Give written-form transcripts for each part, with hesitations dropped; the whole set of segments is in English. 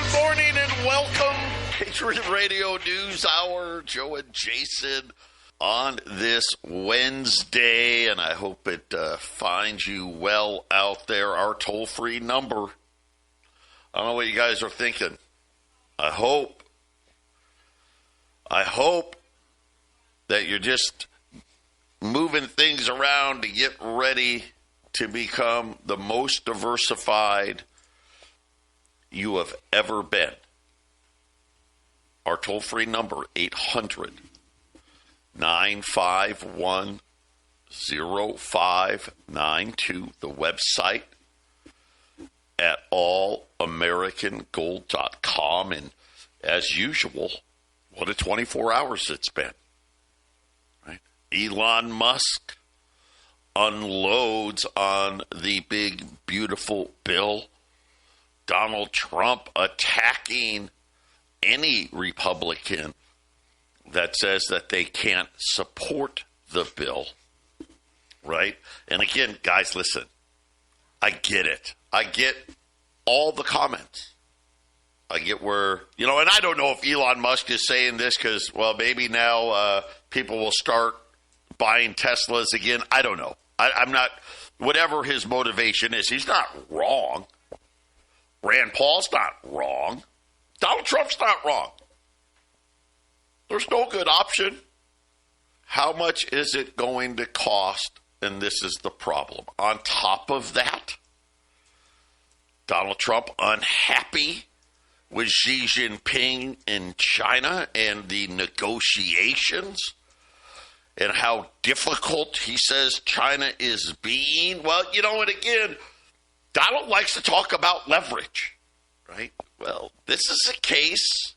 Good morning and welcome. Patriot Radio News Hour. Joe and Jason on this Wednesday, and I hope it finds you well out there. Our toll-free number. I don't know what you guys are thinking. I hope that you're just moving things around to get ready to become the most diversified you have ever been. Our toll-free number, 800-951-0592. The website at allamericangold.com. And as usual, what a 24 hours it's been. Right? Elon Musk unloads on the big, beautiful bill. Donald Trump attacking any Republican that says that they can't support the bill, right? And again, guys, listen, I get it. I get all the comments. I get where, and I don't know if Elon Musk is saying this because, well, maybe now people will start buying Teslas again. I don't know. I'm not, whatever his motivation is, he's not wrong. Rand Paul's not wrong. Donald Trump's not wrong. There's no good option. How much is it going to cost? And this is the problem. On top of that, Donald Trump unhappy with Xi Jinping in China and the negotiations and how difficult he says China is being. Well, and again, Donald likes to talk about leverage, right? Well, this is a case.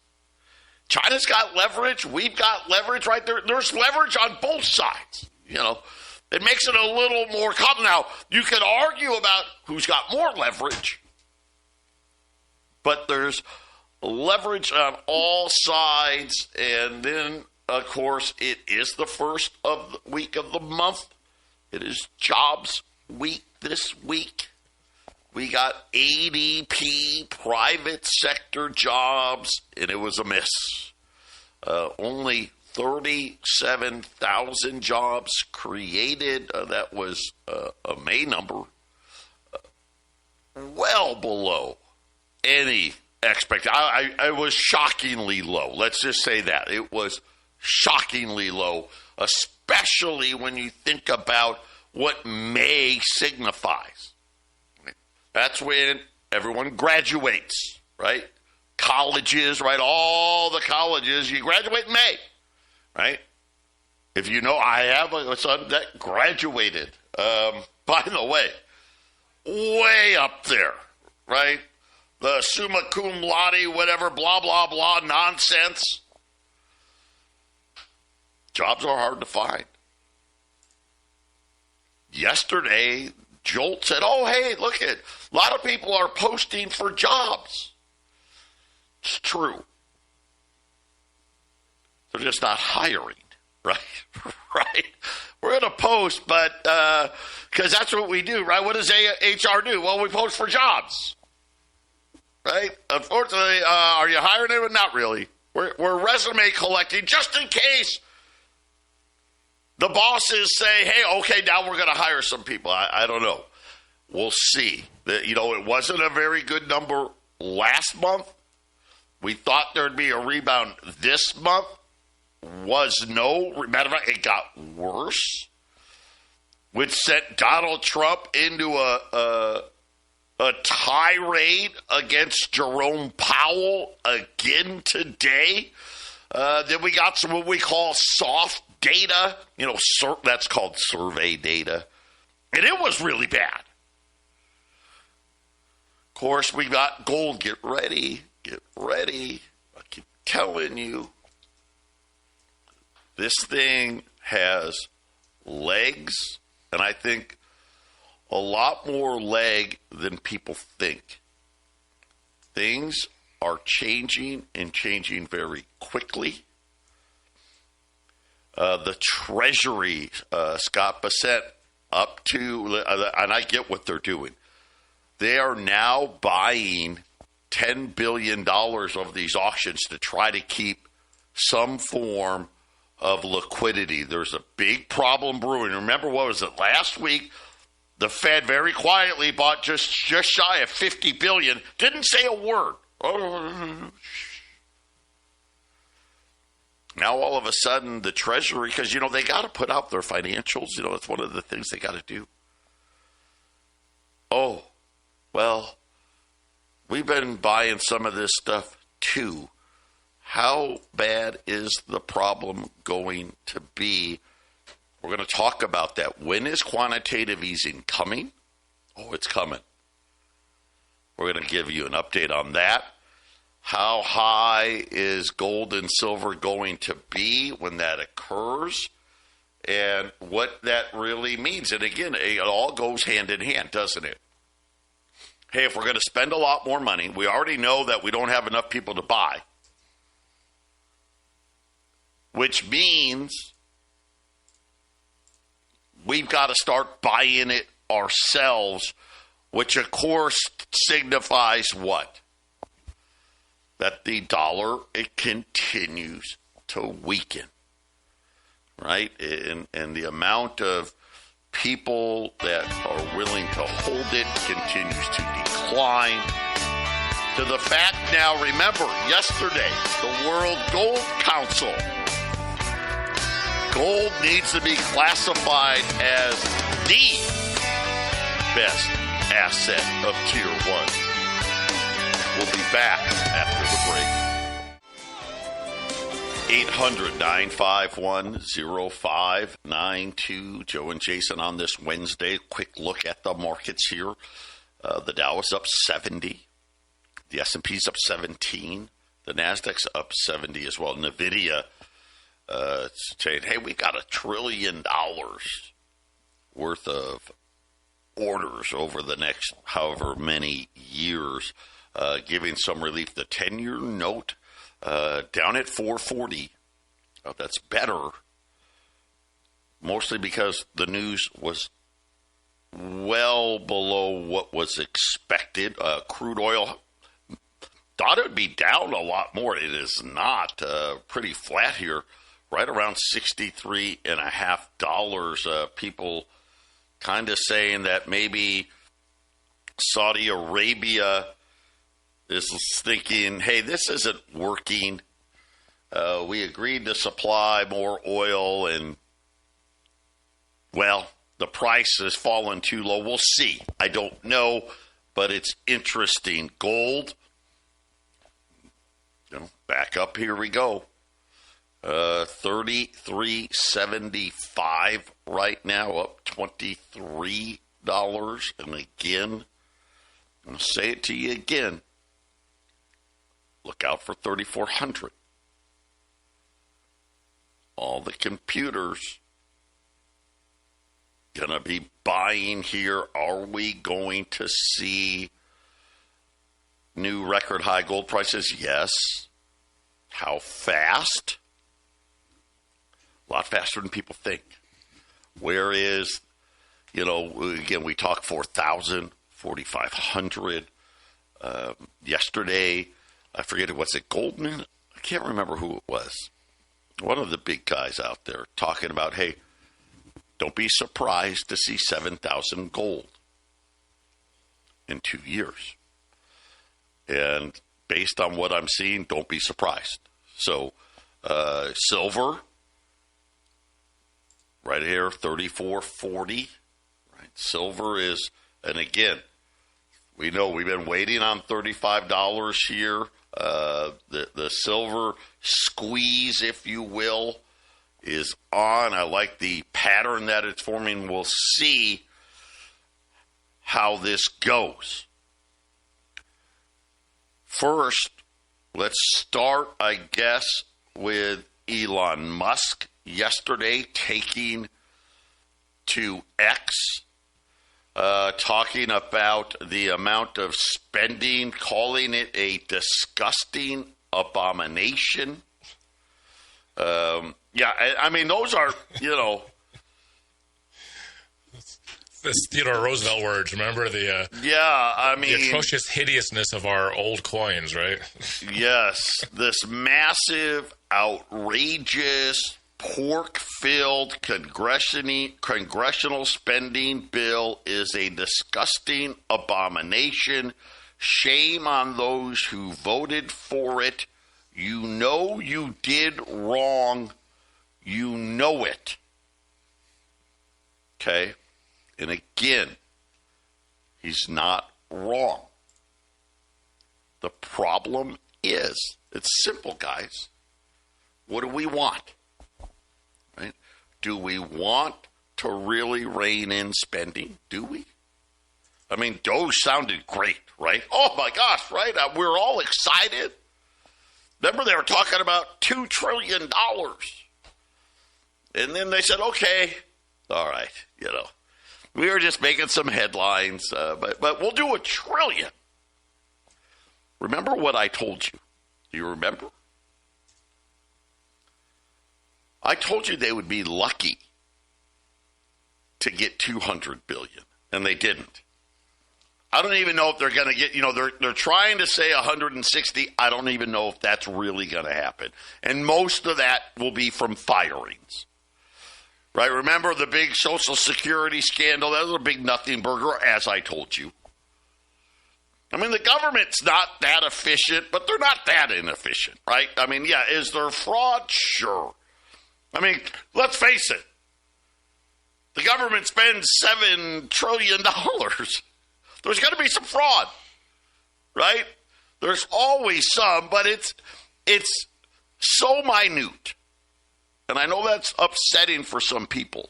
China's got leverage. We've got leverage, right? There's leverage on both sides. It makes it a little more common. Now, you could argue about who's got more leverage, but there's leverage on all sides. And then, of course, it is the first week of the month. It is jobs week this week. We got ADP private sector jobs, and it was a miss. Only 37,000 jobs created. That was a May number. Well below any expectation. I was shockingly low. Let's just say that. It was shockingly low, especially when you think about what May signifies. That's when everyone graduates, right? Colleges, right? All the colleges, you graduate in May, right? If you know, I have a son that graduated, by the way up there, right? The summa cum laude, whatever, blah, blah, blah, nonsense. Jobs are hard to find. Yesterday, Jolt said, oh, hey, look at, a lot of people are posting for jobs. It's true. They're just not hiring, right? Right? We're going to post, but, because that's what we do, right? What does HR do? Well, we post for jobs, right? Unfortunately, are you hiring anyone? Not really. We're resume collecting just in case the bosses say, hey, okay, now we're going to hire some people. I don't know. We'll see. It wasn't a very good number last month. We thought there'd be a rebound this month. Was no. Matter of fact, it got worse, which sent Donald Trump into a tirade against Jerome Powell again today. Then we got some what we call soft data, that's called survey data. And it was really bad. Of course, we got gold. Get ready. I keep telling you, this thing has legs, and I think a lot more leg than people think. Things are changing and changing very quickly. The Treasury, Scott Bassett, up to, and I get what they're doing. They are now buying $10 billion of these auctions to try to keep some form of liquidity. There's a big problem brewing. Remember, what was it, last week? The Fed very quietly bought just shy of $50 billion. Didn't say a word. Now, all of a sudden, the Treasury, because, they got to put out their financials. It's one of the things they got to do. Oh, well, we've been buying some of this stuff, too. How bad is the problem going to be? We're going to talk about that. When is quantitative easing coming? Oh, it's coming. We're going to give you an update on that. How high is gold and silver going to be when that occurs? And what that really means. And again, it all goes hand in hand, doesn't it? Hey, if we're going to spend a lot more money, we already know that we don't have enough people to buy. Which means we've got to start buying it ourselves, which of course signifies what? That the dollar, it continues to weaken, right? And the amount of people that are willing to hold it continues to decline. To the fact now, remember, yesterday, the World Gold Council, gold needs to be classified as the best asset of Tier 1. We'll be back after the break. 800-951-0592. Joe and Jason on this Wednesday. Quick look at the markets here. The Dow is up 70. The S&P's up 17. The Nasdaq's up 70 as well. NVIDIA saying, hey, we got $1 trillion worth of orders over the next however many years, giving some relief. The 10-year note down at 440. That's better, mostly because the news was well below what was expected. Crude oil, thought it would be down a lot more. It is not. Pretty flat here, right around $63.50. People kind of saying that maybe Saudi Arabia is thinking, hey, this isn't working. We agreed to supply more oil, and, well, the price has fallen too low. We'll see. I don't know, but it's interesting. Gold, back up. Here we go. 33.75 right now, up $23. And again, I'm going to say it to you again. Look out for 3,400. All the computers going to be buying here. Are we going to see new record high gold prices? Yes. How fast? A lot faster than people think. Where is, again, we talk 4,000, 4,500. Yesterday, I forget, was it Goldman? I can't remember who it was. One of the big guys out there talking about, hey, don't be surprised to see 7,000 gold in 2 years. And based on what I'm seeing, don't be surprised. So, silver, right here, 34.40. Right, silver is, and again, we know we've been waiting on $35 here. The silver squeeze, if you will, is on. I like the pattern that it's forming. We'll see how this goes. First, let's start, I guess, with Elon Musk yesterday taking to X, talking about the amount of spending, calling it a disgusting abomination. I mean, those are, Theodore Roosevelt words. Remember the the atrocious hideousness of our old coins, right? Yes, this massive, outrageous, pork-filled congressional spending bill is a disgusting abomination. Shame on those who voted for it. You know you did wrong. You know it. Okay? And again, he's not wrong. The problem is, it's simple, guys. What do we want? Right? Do we want to really rein in spending? Do we? I mean, Doge sounded great, right? Oh, my gosh, right? We're all excited. Remember, they were talking about $2 trillion. And then they said, okay, all right, we were just making some headlines, but we'll do $1 trillion. Remember what I told you? Do you remember? I told you they would be lucky to get $200 billion, and they didn't. I don't even know if they're going to get, they're trying to say 160. I don't even know if that's really going to happen. And most of that will be from firings. Right? Remember the big Social Security scandal? That was a big nothing burger, as I told you. I mean, the government's not that efficient, but they're not that inefficient, right? I mean, yeah, is there fraud? Sure. I mean, let's face it. The government spends $7 trillion. There's going to be some fraud, right? There's always some, but it's so minute. And I know that's upsetting for some people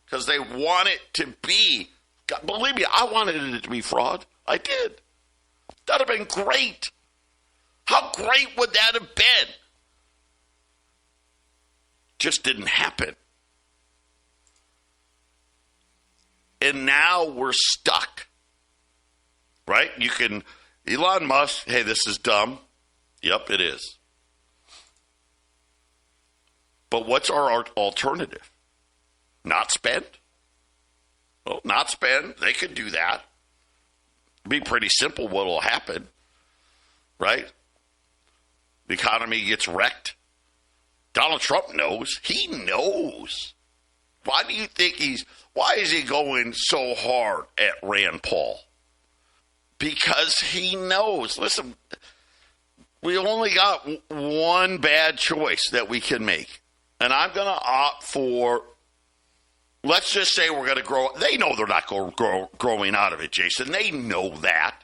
because they want it to be. God, believe me, I wanted it to be fraud. I did. That would have been great. How great would that have been? Just didn't happen. And now we're stuck. Right? Elon Musk, hey, this is dumb. Yep, it is. But what's our alternative? Not spend? Well, not spend. They could do that. It'd be pretty simple what will happen. Right? The economy gets wrecked. Donald Trump knows. He knows. Why do you think why is he going so hard at Rand Paul? Because he knows. Listen, we only got one bad choice that we can make. And I'm going to opt for, let's just say we're going to grow. They know they're not growing out of it, Jason. They know that.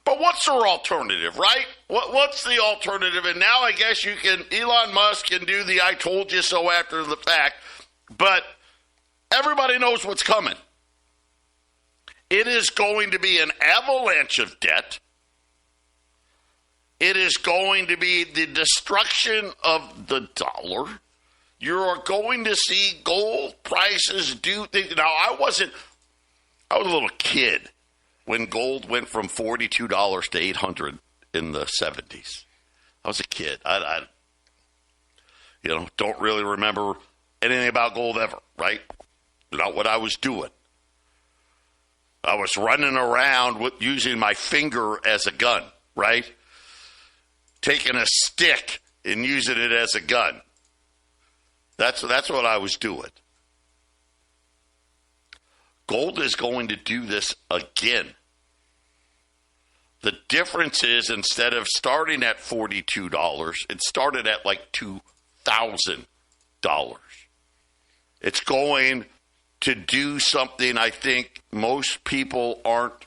But what's their alternative, right? What's the alternative? And now I guess Elon Musk can do the I told you so after the fact. But everybody knows what's coming. It is going to be an avalanche of debt. It is going to be the destruction of the dollar. You are going to see gold prices do things. Now, I was a little kid when gold went from $42 to $800 in the 70s. I was a kid. I don't really remember anything about gold ever, right? Not what I was doing. I was running around using my finger as a gun, right? Taking a stick and using it as a gun. That's what I was doing. Gold is going to do this again. The difference is instead of starting at $42, it started at like $2,000. It's going to do something I think most people aren't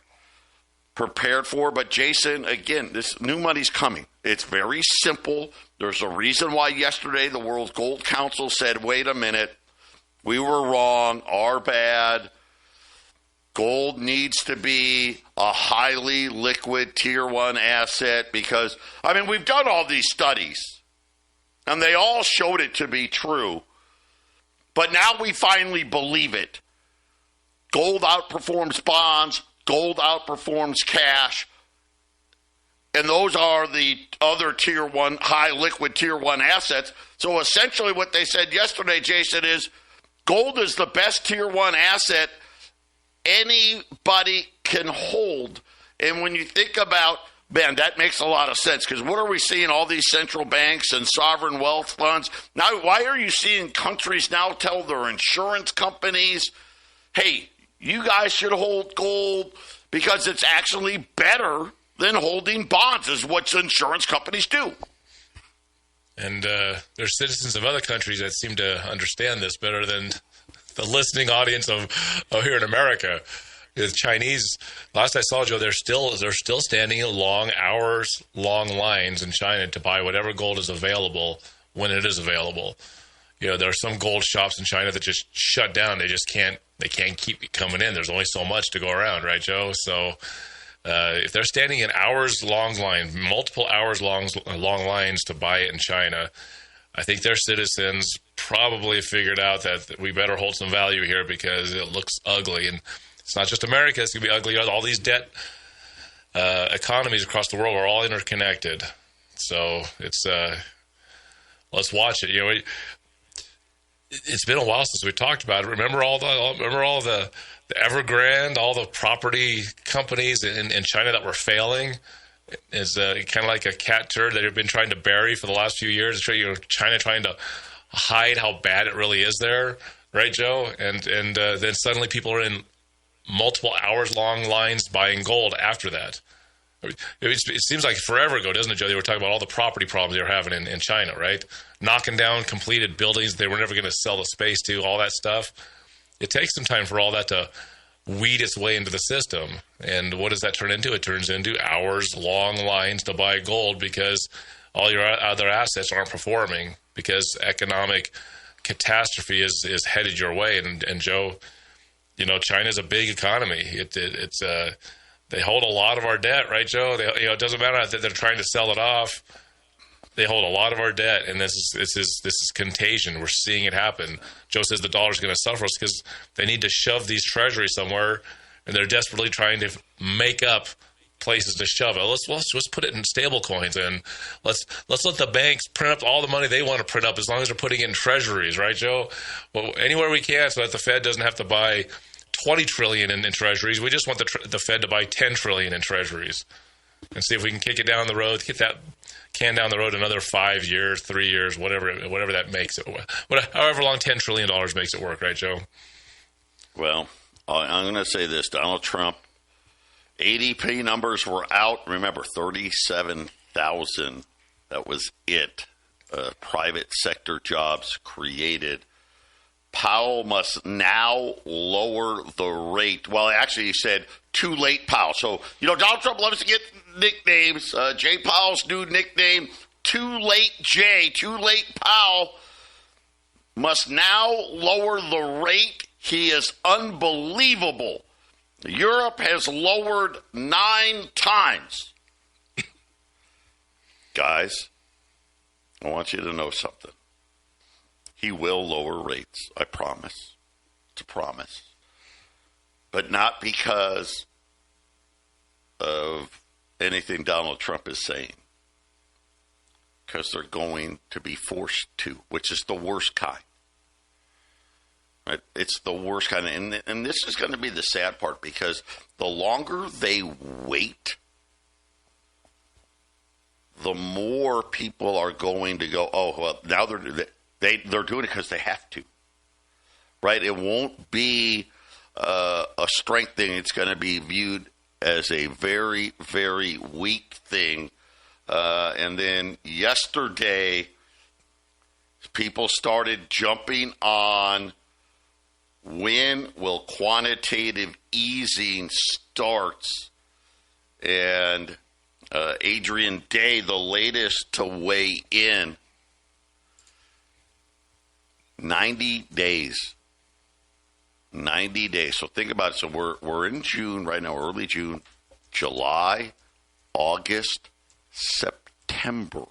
prepared for. But Jason, again, this new money's coming. It's very simple. There's a reason why yesterday the World Gold Council said, wait a minute, we were wrong, our bad. Gold needs to be a highly liquid tier 1 asset because, we've done all these studies and they all showed it to be true. But now we finally believe it. Gold outperforms bonds. Gold outperforms cash. And those are the other tier 1, high liquid tier 1 assets. So essentially what they said yesterday, Jason, is gold is the best tier 1 asset anybody can hold. And when you think about, man, that makes a lot of sense, because what are we seeing? All these central banks and sovereign wealth funds. Now, why are you seeing countries now tell their insurance companies, hey, you guys should hold gold because it's actually better than holding bonds, is what insurance companies do. And there's citizens of other countries that seem to understand this better than the listening audience of here in America. The Chinese, last I saw, Joe, they're still standing in long lines in China to buy whatever gold is available when it is available. There are some gold shops in China that just shut down. They can't keep it coming in. There's only so much to go around, right, Joe? So if they're standing in hours-long lines, multiple hours-long lines to buy it in China, I think their citizens probably figured out that we better hold some value here because it looks ugly. And it's not just America. It's going to be ugly. All these debt economies across the world are all interconnected. So it's let's watch it. It's been a while since we talked about it. Remember all the Evergrande, all the property companies in China that were failing? It's kind of like a cat turd that they've been trying to bury for the last few years. China trying to hide how bad it really is there, right, Joe? And then suddenly people are in multiple hours-long lines buying gold after that. It seems like forever ago, doesn't it, Joe? They were talking about all the property problems they were having in China, right? Knocking down completed buildings they were never going to sell the space to, all that stuff. It takes some time for all that to weed its way into the system. And what does that turn into? It turns into hours-long lines to buy gold because all your other assets aren't performing because economic catastrophe is headed your way. And Joe, China's a big economy. It's they hold a lot of our debt, right, Joe? It doesn't matter that they're trying to sell it off. They hold a lot of our debt, and this is contagion. We're seeing it happen. Joe says the dollar's going to suffer because they need to shove these treasuries somewhere, and they're desperately trying to make up places to shove it. Let's put it in stable coins, and let's let the banks print up all the money they want to print up as long as they're putting it in treasuries, right, Joe? Well, anywhere we can so that the Fed doesn't have to buy $20 trillion in treasuries. We just want the Fed to buy $10 trillion in treasuries and see if we can kick it down the road, kick that can down the road another 5 years, 3 years, whatever that makes it. However long $10 trillion makes it work, right, Joe? Well, I'm going to say this. Donald Trump, ADP numbers were out. Remember, 37,000. That was it. Private sector jobs created. Powell must now lower the rate. Well, actually, he said too late, Powell. So, Donald Trump loves to get nicknames. Jay Powell's new nickname, Too Late Jay, Too Late Powell, must now lower the rate. He is unbelievable. Europe has lowered 9 times. Guys, I want you to know something. He will lower rates, I promise. It's a promise. But not because of anything Donald Trump is saying. Because they're going to be forced to, which is the worst kind. Right? It's the worst kind. And this is going to be the sad part, because the longer they wait, the more people are going to go, oh, well, now they're doing it because they have to, right? It won't be a strength thing. It's going to be viewed as a very, very weak thing. And then yesterday, people started jumping on when will quantitative easing starts. And Adrian Day, the latest to weigh in, 90 days. 90 days. So think about it. So we're in June right now, early June, July, August, September.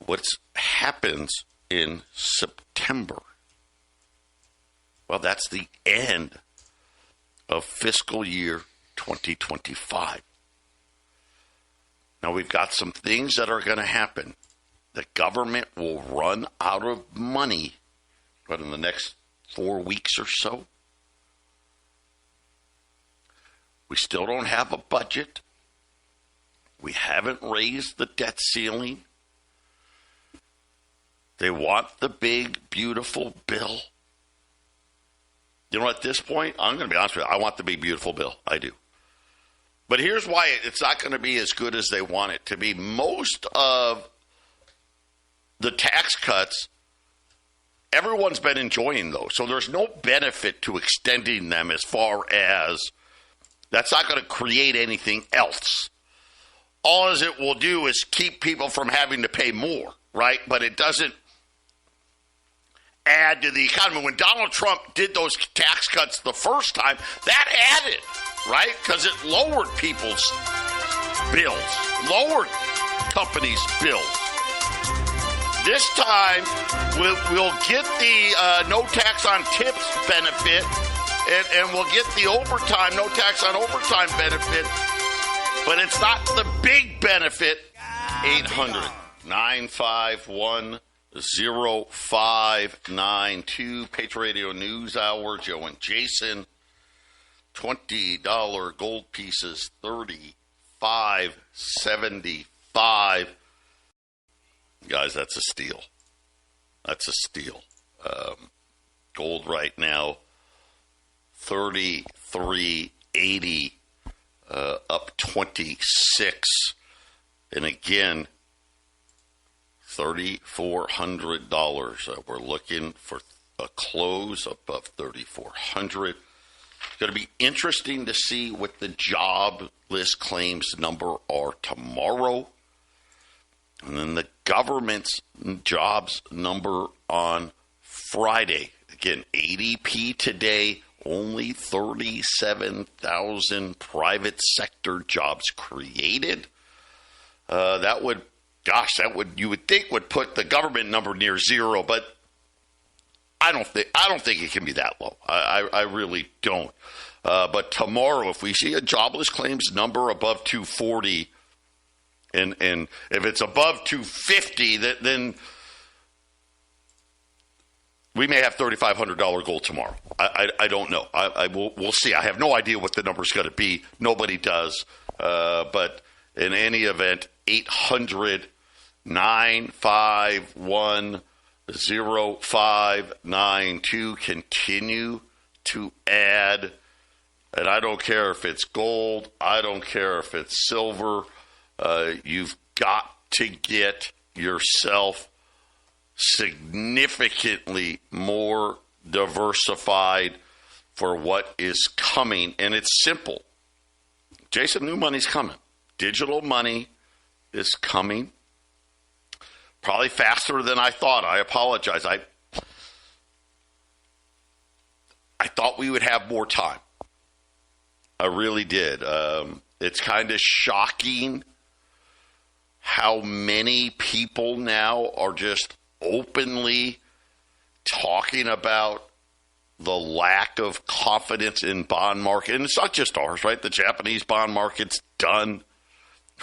What happens in September? Well, that's the end of fiscal year 2025. Now, we've got some things that are going to happen. The government will run out of money, but in the next 4 weeks or so, We still don't have a budget. We haven't raised the debt ceiling. They want the big, beautiful bill. You know, at this point, I'm going to be honest with you, I want the big, beautiful bill. I do. But here's why it's not going to be as good as they want it to be. Most of the tax cuts, everyone's been enjoying those. So there's no benefit to extending them as far as that's not going to create anything else. All as it will do is keep people from having to pay more, right? But it doesn't add to the economy. When Donald Trump did those tax cuts the first time, that added, right? Because it lowered people's bills, lowered companies' bills. This time, we'll get the no tax on tips benefit, and we'll get the overtime, no tax on overtime benefit, but it's not the big benefit. 800-951-0592, Patriot Radio News Hour, Joe and Jason. $20 gold pieces, $35.75. Guys, that's a steal. That's a steal. Gold right now, $33.80, up 26. And again, $3,400. We're looking for a close above $3,400. It's going to be interesting to see what the jobless claims number are tomorrow. And then the government's jobs number on Friday. Again, ADP today, only 37,000 private sector jobs created. That would you would think would put the government number near zero, but I don't think it can be that low. I really don't. But tomorrow, if we see a jobless claims number above 240, and if it's above 250, then we may have $3,500 gold tomorrow. I don't know. We'll see. I have no idea what the number's going to be. Nobody does. But in any event, 800-951-0592. Continue to add. And I don't care if it's gold. I don't care if it's silver. You've got to get yourself significantly more diversified for what is coming. And it's simple. Jason, new money's coming. Digital money is coming. Probably faster than I thought. I apologize. I thought we would have more time. I really did. It's kind of shocking how many people now are just openly talking about the lack of confidence in bond market. And it's not just ours, right? The Japanese bond market's done,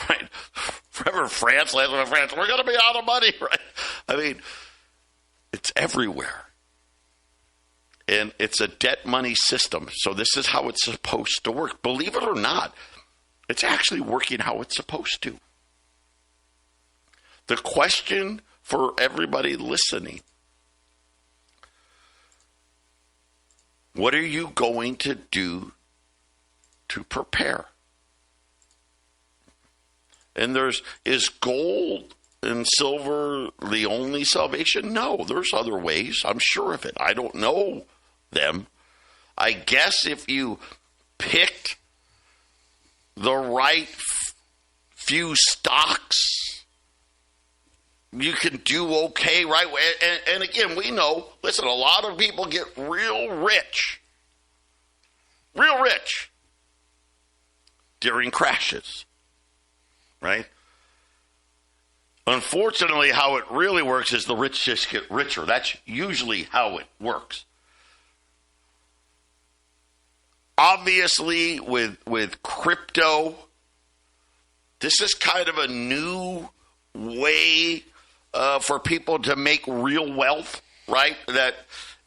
right? Remember France, last one in France, we're going to be out of money, right? I mean, it's everywhere. And it's a debt money system. So this is how it's supposed to work. Believe it or not, it's actually working how it's supposed to. The question for everybody listening, what are you going to do to prepare? And is gold and silver the only salvation? No, there's other ways. I'm sure of it. I don't know them. I guess if you picked the right few stocks, you can do okay, right? And again, we know, listen, a lot of people get real rich during crashes, right? Unfortunately, how it really works is the rich just get richer. That's usually how it works. Obviously, with crypto, this is kind of a new way for people to make real wealth, right? That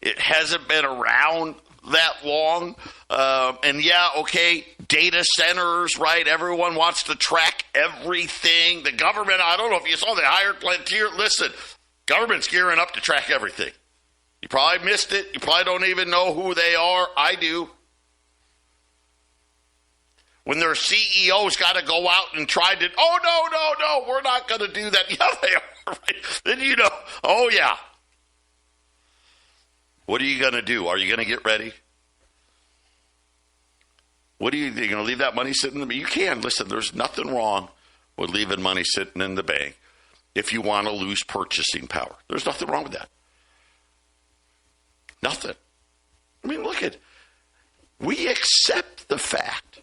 it hasn't been around that long. And yeah, okay, data centers, right? Everyone wants to track everything. The government, I don't know if you saw, they hired Patriot. Listen, government's gearing up to track everything. You probably missed it. You probably don't even know who they are. I do. When their CEO's got to go out and try to, oh, no, we're not going to do that. Yeah, they are. Right? Then you know, oh, yeah. What are you going to do? Are you going to get ready? What are you going to leave that money sitting in the bank? You can. Listen, there's nothing wrong with leaving money sitting in the bank if you want to lose purchasing power. There's nothing wrong with that. Nothing. I mean, look at, we accept the fact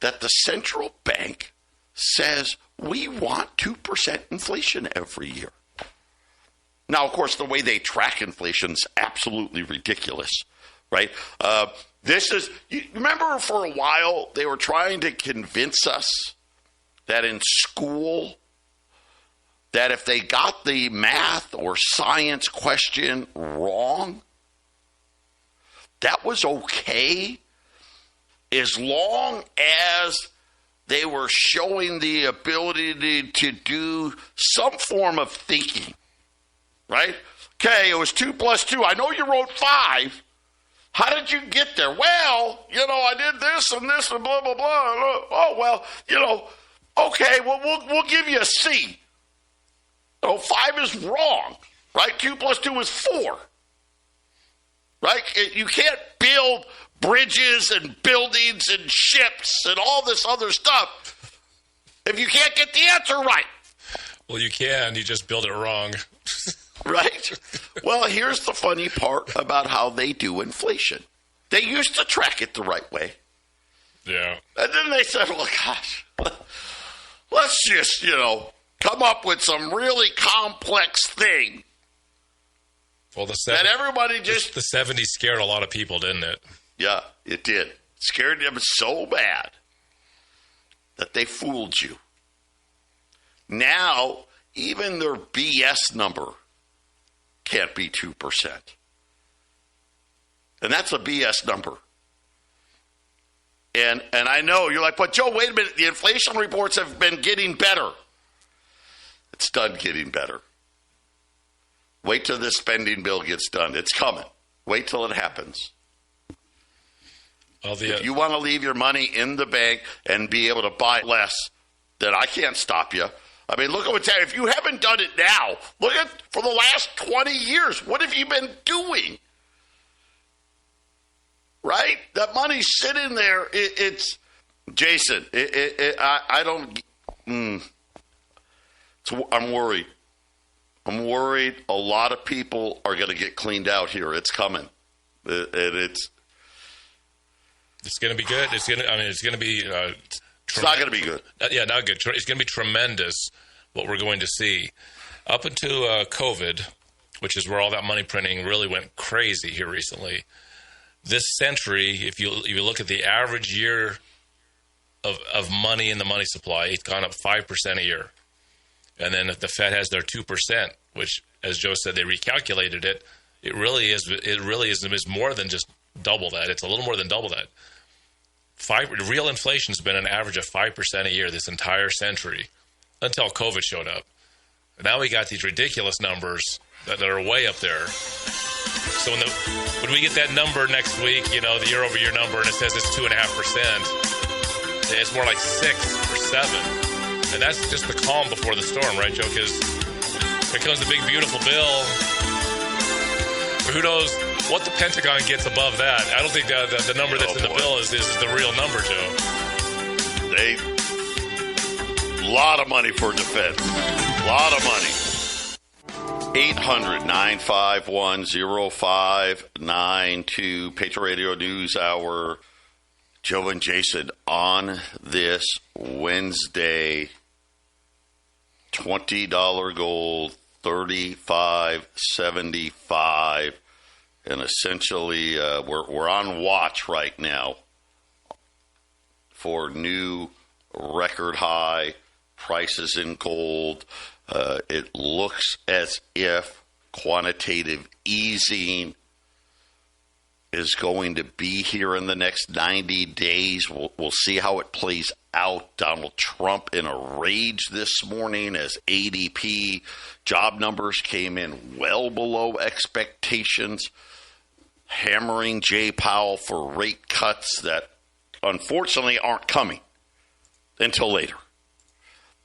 that the central bank says we want 2% inflation every year. Now, of course, the way they track inflation is absolutely ridiculous, right? You remember for a while they were trying to convince us that in school, that if they got the math or science question wrong, that was okay as long as they were showing the ability to do some form of thinking, right? Okay, it was 2 plus 2. I know you wrote 5. How did you get there? Well, I did this and this and blah, blah, blah. Oh, well, okay, well, we'll give you a C. 5 is wrong, right? 2 plus 2 is 4, right? You can't build bridges and buildings and ships and all this other stuff if you can't get the answer right. Well, you can. You just build it wrong. Right? Well, here's the funny part about how they do inflation. They used to track it the right way. Yeah. And then they said, well, gosh, let's just, come up with some really complex thing. Well, that everybody just... The 70s scared a lot of people, didn't it? Yeah, it did. It scared them so bad that they fooled you. Now, even their BS number can't be 2%. And that's a BS number. And I know, you're like, but Joe, wait a minute. The inflation reports have been getting better. It's done getting better. Wait till this spending bill gets done. It's coming. Wait till it happens. Well, if you want to leave your money in the bank and be able to buy less, then I can't stop you. I mean, look at what's happening. If you haven't done it now, look at for the last 20 years. What have you been doing? Right? That money's sitting there. It's Jason. I don't. I'm worried. I'm worried. A lot of people are going to get cleaned out here. It's coming. It's going to be good. It's going to be. It's not going to be good. Yeah, not good. It's going to be tremendous what we're going to see. Up until COVID, which is where all that money printing really went crazy here recently, this century, if you look at the average year of money in the money supply, it's gone up 5% a year. And then if the Fed has their 2%, which, as Joe said, they recalculated it, it really is more than just double that. It's a little more than double that. Real inflation's been an average of 5% a year this entire century until COVID showed up. Now we got these ridiculous numbers that are way up there. So when we get that number next week, the year-over-year number, and it says it's 2.5%, it's more like 6 or 7. And that's just the calm before the storm, right, Joe? Because here comes the big, beautiful bill. Who knows what the Pentagon gets above that? I don't think the number that's in the bill is the real number, Joe. A lot of money for defense. A lot of money. 800-951-0592. Patriot Radio News Hour. Joe and Jason on this Wednesday. $20 gold, $35.75, and essentially we're on watch right now for new record high prices in gold. It looks as if quantitative easing is going to be here in the next 90 days. We'll see how it plays out. Donald Trump in a rage this morning as ADP job numbers came in well below expectations, hammering Jay Powell for rate cuts that unfortunately aren't coming until later.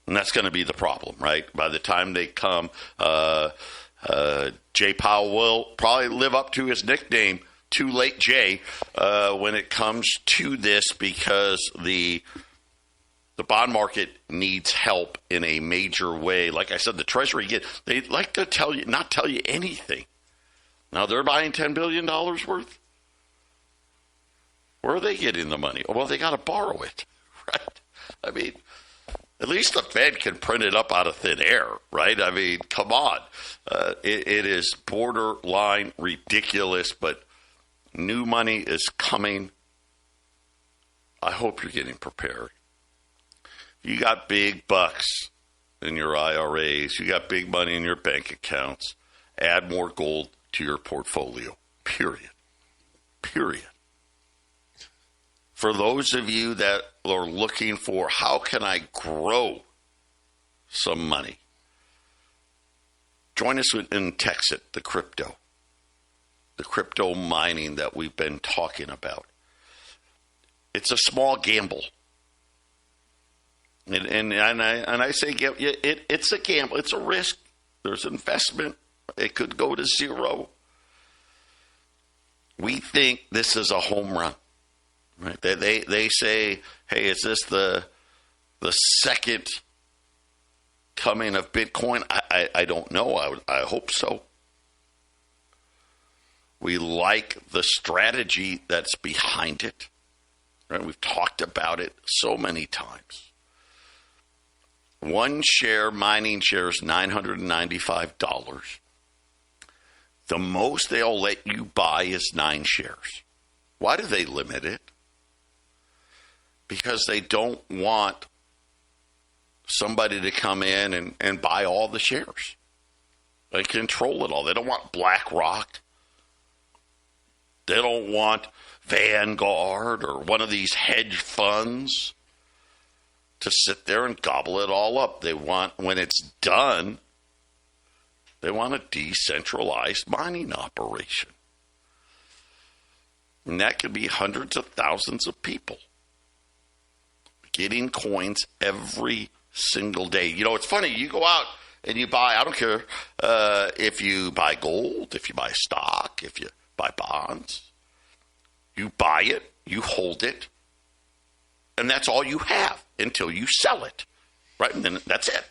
And that's going to be the problem, right? By the time they come, Jay Powell will probably live up to his nickname, Too Late Jay, when it comes to this, because the bond market needs help in a major way. Like I said, the Treasury, they like to not tell you anything. Now they're buying $10 billion worth. Where are they getting the money? Well, they got to borrow it, right? I mean, at least the Fed can print it up out of thin air, right? I mean, come on. It is borderline ridiculous, but new money is coming. I hope you're getting prepared. You got big bucks in your IRAs. You got big money in your bank accounts. Add more gold to your portfolio, period. For those of you that are looking for how can I grow some money, join us in Texit, the crypto mining that we've been talking about. It's a small gamble. And I say it's a gamble. It's a risk. There's investment. It could go to zero. We think this is a home run. Right? They say, hey, is this the second coming of Bitcoin? I don't know. I hope so. We like the strategy that's behind it. Right? We've talked about it so many times. One share, mining share, is $995. The most they'll let you buy is 9 shares. Why do they limit it? Because they don't want somebody to come in and buy all the shares. They control it all. They don't want BlackRock. They don't want Vanguard or one of these hedge funds to sit there and gobble it all up. They want, when it's done, they want a decentralized mining operation. And that could be hundreds of thousands of people getting coins every single day. You know, it's funny. You go out and you buy, I don't care if you buy gold, if you buy stock, if you buy bonds. You buy it, you hold it, and that's all you have until you sell it, right? And then that's it.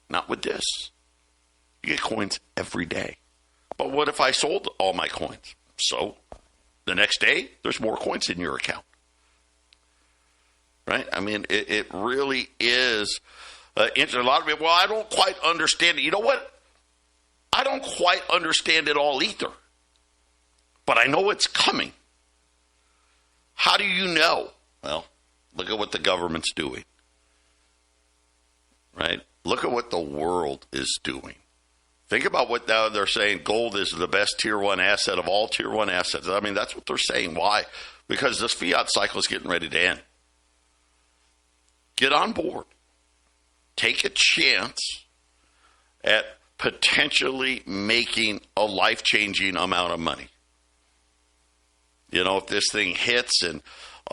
Not with this. You get coins every day. But what if I sold all my coins? So the next day, there's more coins in your account. Right? I mean, it really is interesting. A lot of people, well, I don't quite understand it. You know what? I don't quite understand it all either. But I know it's coming. How do you know? Well, look at what the government's doing. Right? Look at what the world is doing. Think about what they're saying. Gold is the best tier 1 asset of all tier 1 assets. I mean, that's what they're saying. Why? Because this fiat cycle is getting ready to end. Get on board. Take a chance at potentially making a life-changing amount of money. You know, if this thing hits and,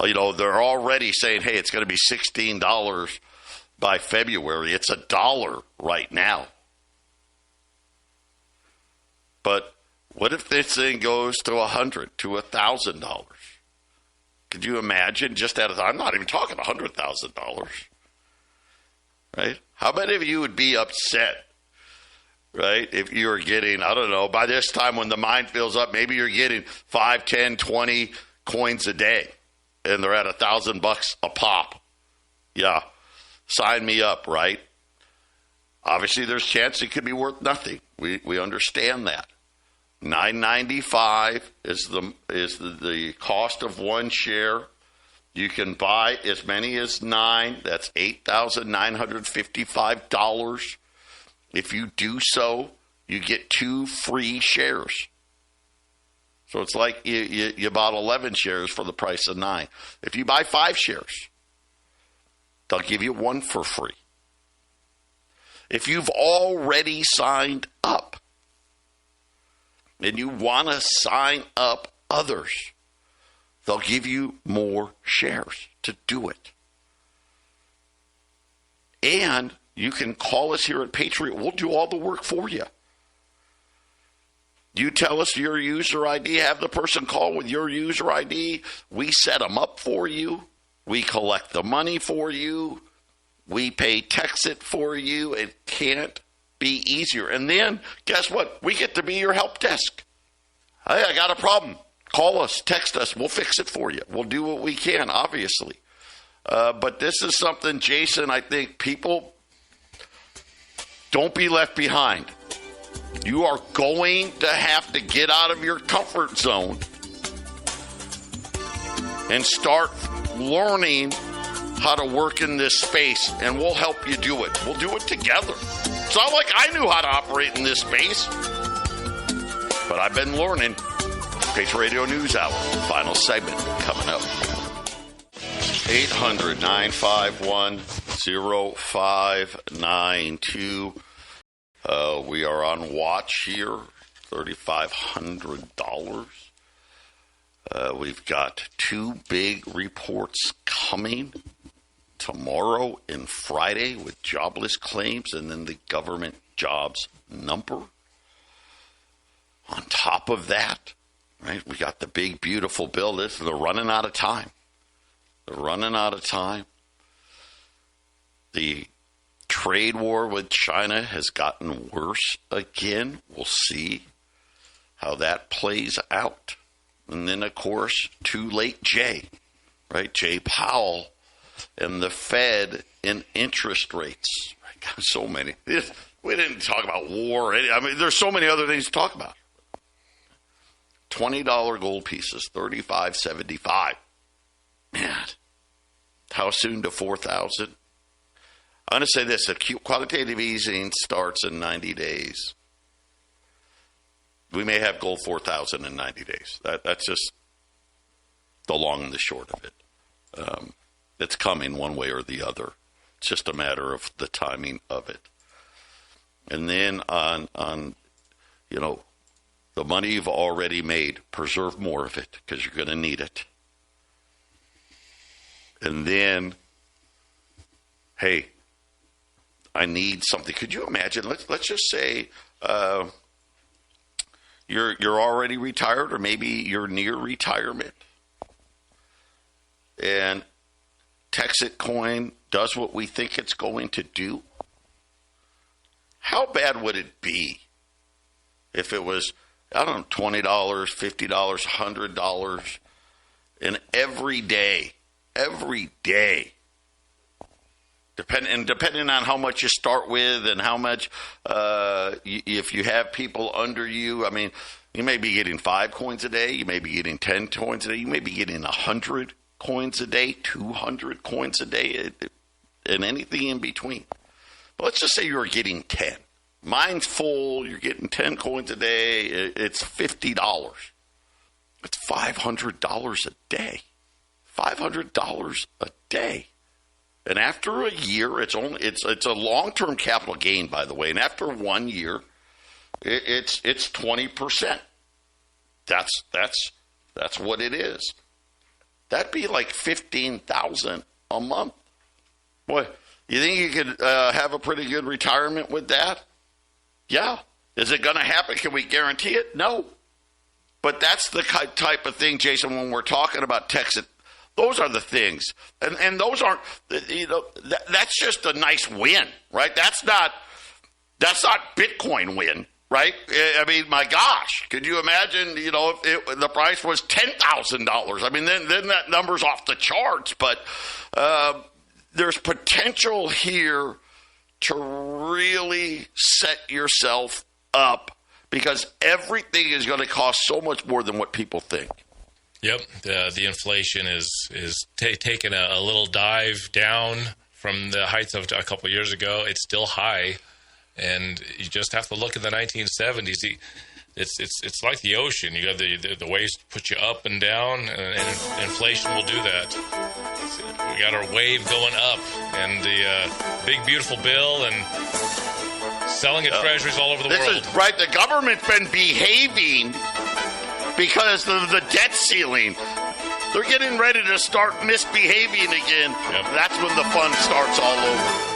you know, they're already saying, hey, it's going to be $16 by February. It's $1 right now. But what if this thing goes to $100, to $1,000? Could you imagine just at I'm not even talking $100,000, right? How many of you would be upset, right, if you were getting, I don't know, by this time when the mine fills up, maybe you're getting 5, 10, 20 coins a day, and they're at $1,000 a pop. Yeah, sign me up, right? Obviously, there's a chance it could be worth nothing. We understand that. $9.95 is the cost of one share. You can buy as many as 9. That's $8,955. If you do so, you get 2 free shares. So it's like you bought 11 shares for the price of 9. If you buy 5 shares, they'll give you 1 for free. If you've already signed up and you want to sign up others, they'll give you more shares to do it. And you can call us here at Patriot. We'll do all the work for you. You tell us your user ID, have the person call with your user ID. We set them up for you. We collect the money for you. We pay TextIt for you. It can't be easier. And then, guess what? We get to be your help desk. Hey, I got a problem. Call us, text us. We'll fix it for you. We'll do what we can, obviously. But this is something, Jason, I think people don't be left behind. You are going to have to get out of your comfort zone and start learning how to work in this space, and we'll help you do it. We'll do it together. It's not like I knew how to operate in this space, but I've been learning. Patriot Radio News Hour, final segment coming up. 800-951-0592. We are on watch here, $3,500. We've got 2 big reports coming tomorrow and Friday with jobless claims and then the government jobs number. On top of that, right, we got the big, beautiful bill. They're running out of time. They're running out of time. The trade war with China has gotten worse again. We'll see how that plays out. And then, of course, too late Jay, right? Jay Powell and the Fed and interest rates. Right? God, so many. We didn't talk about war. I mean, there's so many other things to talk about. $20 gold pieces, $35.75. Man, how soon to 4,000? I'm going to say this, a quantitative easing starts in 90 days. We may have gold 4,000 in 90 days. That's just the long and the short of it. It's coming one way or the other. It's just a matter of the timing of it. And then on the money you've already made, preserve more of it because you're going to need it. And then, hey, I need something. Could you imagine? Let's just say you're already retired, or maybe you're near retirement, and TextIt coin does what we think it's going to do. How bad would it be if it was, I don't know, $20, $50, $100, and every day, depending on how much you start with and how much, if you have people under you, I mean, you may be getting 5 coins a day, you may be getting 10 coins a day, you may be getting 100 coins a day, 200 coins a day, and anything in between. But let's just say you're getting 10. Mine's full, you're getting 10 coins a day, it's $50. It's $500 a day. $500 a day. And after a year, it's a long-term capital gain, by the way. And after 1 year, it's 20%. That's what it is. That'd be like $15,000 a month. Boy, you think you could have a pretty good retirement with that? Yeah. Is it going to happen? Can we guarantee it? No. But that's the type of thing, Jason, when we're talking about TextIt. Those are the things. And those aren't, that's just a nice win, right? That's not Bitcoin win, right? I mean, my gosh, could you imagine, if the price was $10,000? I mean, then that number's off the charts. But there's potential here to really set yourself up because everything is going to cost so much more than what people think. Yep, the inflation is taking a little dive down from the heights of a couple of years ago. It's still high, and you just have to look at the 1970s. it's like the ocean. You got the waves put you up and down, and inflation will do that. We got our wave going up, and the big beautiful bill, and selling at treasuries all over the world. This is right. The government's been behaving because of the debt ceiling. They're getting ready to start misbehaving again. Yep. That's when the fun starts all over.